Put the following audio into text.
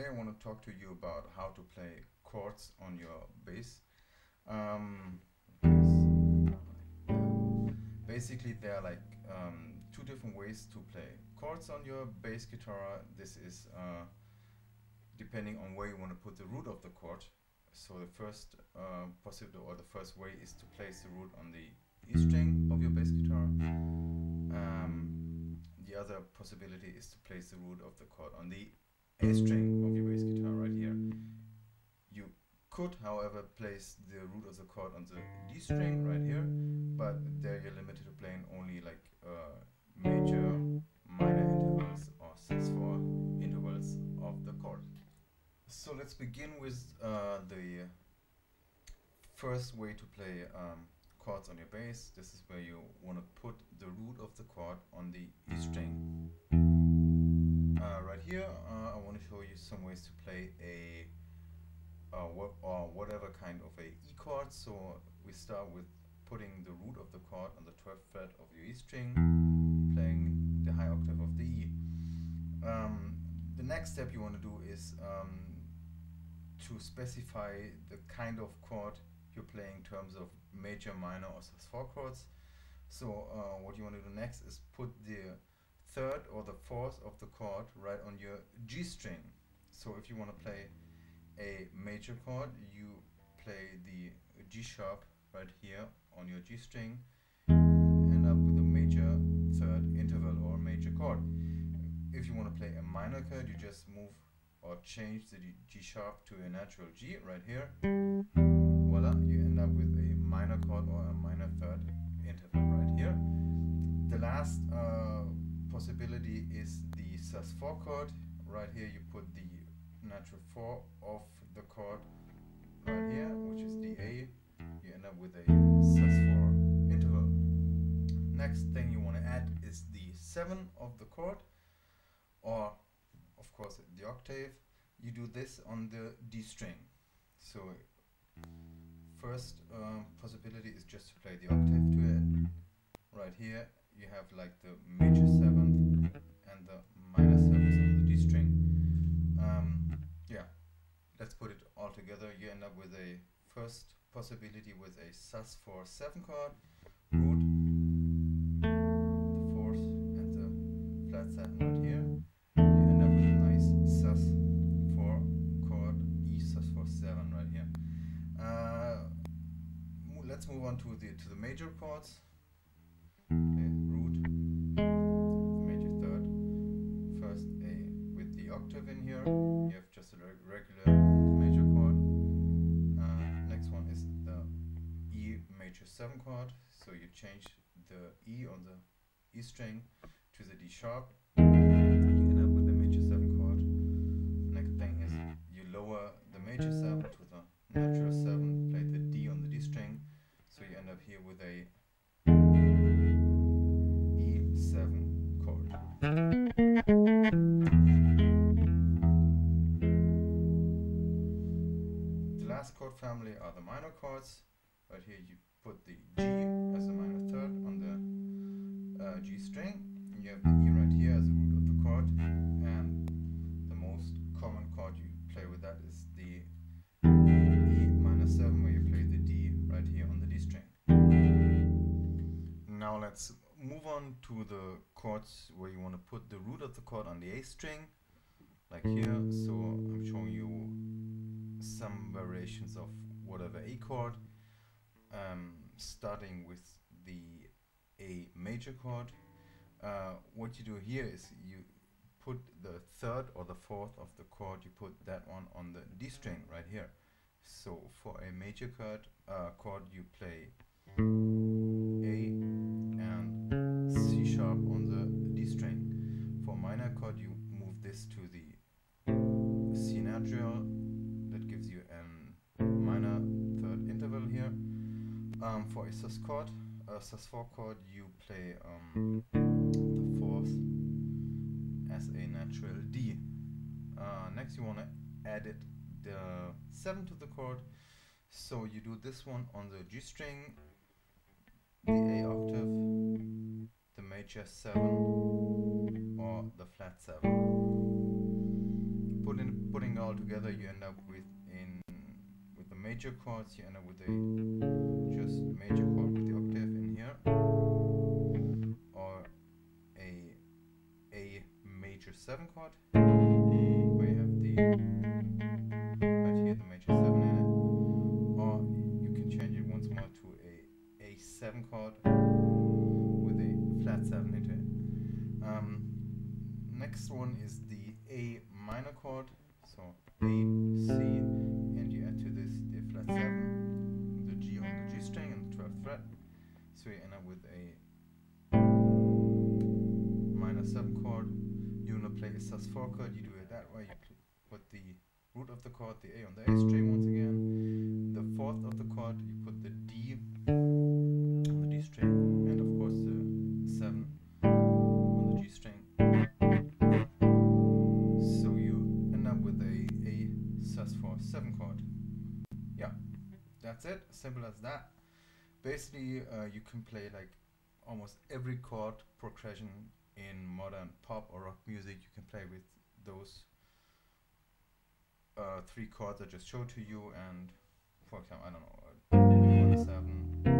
Today I want to talk to you about how to play chords on your bass. Um, Basically, there are like two different ways to play chords on your bass guitar. This is depending on where you want to put the root of the chord. So the first the first way is to place the root on the E string of your bass guitar. The other possibility is to place the root of the chord on the A string of your bass guitar right here. You could, however, place the root of the chord on the D string right here, but there you're limited to playing only like major, minor intervals or sus4 intervals of the chord. So let's begin with the first way to play chords on your bass. This is where you want to put the root of the chord on the E string. Right here, I want to show you some ways to play a whatever kind of a E chord. So we start with putting the root of the chord on the 12th fret of your E string, playing the high octave of the E. The next step you want to do is to specify the kind of chord you're playing in terms of major, minor or sus4 chords. So what you want to do next is put the third or the fourth of the chord right on your G string. So if you want to play a major chord, you play the G sharp right here on your G string, end up with a major third interval or major chord. If you want to play a minor chord, you just move or change the G sharp to a natural G right here. Voila, you end up with a minor chord or a minor third interval right here. The last possibility is the sus4 chord. Right here you put the natural 4 of the chord right here, which is the A. You end up with a sus4 interval. Next thing you want to add is the 7 of the chord, or of course the octave. You do this on the D string. So first possibility is just to play the octave to it. Right here you have like the major 7th and the minor 7th on the D string. Yeah, let's put it all together. You end up with a first possibility with a sus4 7 chord, root, the fourth and the flat 7 right here. You end up with a nice sus4 chord, E sus4 7 right here. Let's move on to the major chords. Okay, root, major third, first A with the octave in here. You have just a regular major chord. Next one is the E major 7 chord. So you change the E on the E string to the D sharp. You end up with the major 7 chord. Next thing is you lower the major 7 to the natural 7, play the D on the D string. So you end up here with a E7 chord. The last chord family are the minor chords. Right here you put the G as a minor third on the G string. You have the E right here as the root of the chord, and the most common chord you play with that is the E minor 7, where you play the D right here on the D string. Now let's move on to the chords where you want to put the root of the chord on the A string, like here. So I'm showing you some variations of whatever A chord, starting with the A major chord. What you do here is you put the third or the fourth of the chord, you put that one on the D string right here. So for a major chord you play A and C sharp on the D string. For minor chord you move this to the C natural. That gives you a minor third interval here. For a sus4 chord you play the fourth as a natural D. Next you want to add the 7 to the chord. So you do this one on the G string, the A octave, the major 7 or the flat 7. putting it all together, you end up with the major chords. You end up with a just major chord with the octave in here, or a major 7 chord, where you have the right here the major 7 in it, or you can change it once more to a 7 chord with a flat 7 into it. Next one is the A minor chord, so A, C, and you add to this the flat 7, the G on the G string and the 12th fret, so you end up with a minor 7 chord. You want to play a sus4 chord, you do it that way, you put the root of the chord, the A on the A string once again, the 4th of the chord, you put the D on the D string, and of course the 7 on the G string. So you end up with a sus4 7 chord. Yeah, that's it, simple as that. Basically you can play like almost every chord progression in modern pop or rock music. You can play with those 3 chords I just showed to you, and for example, I don't know, 1 7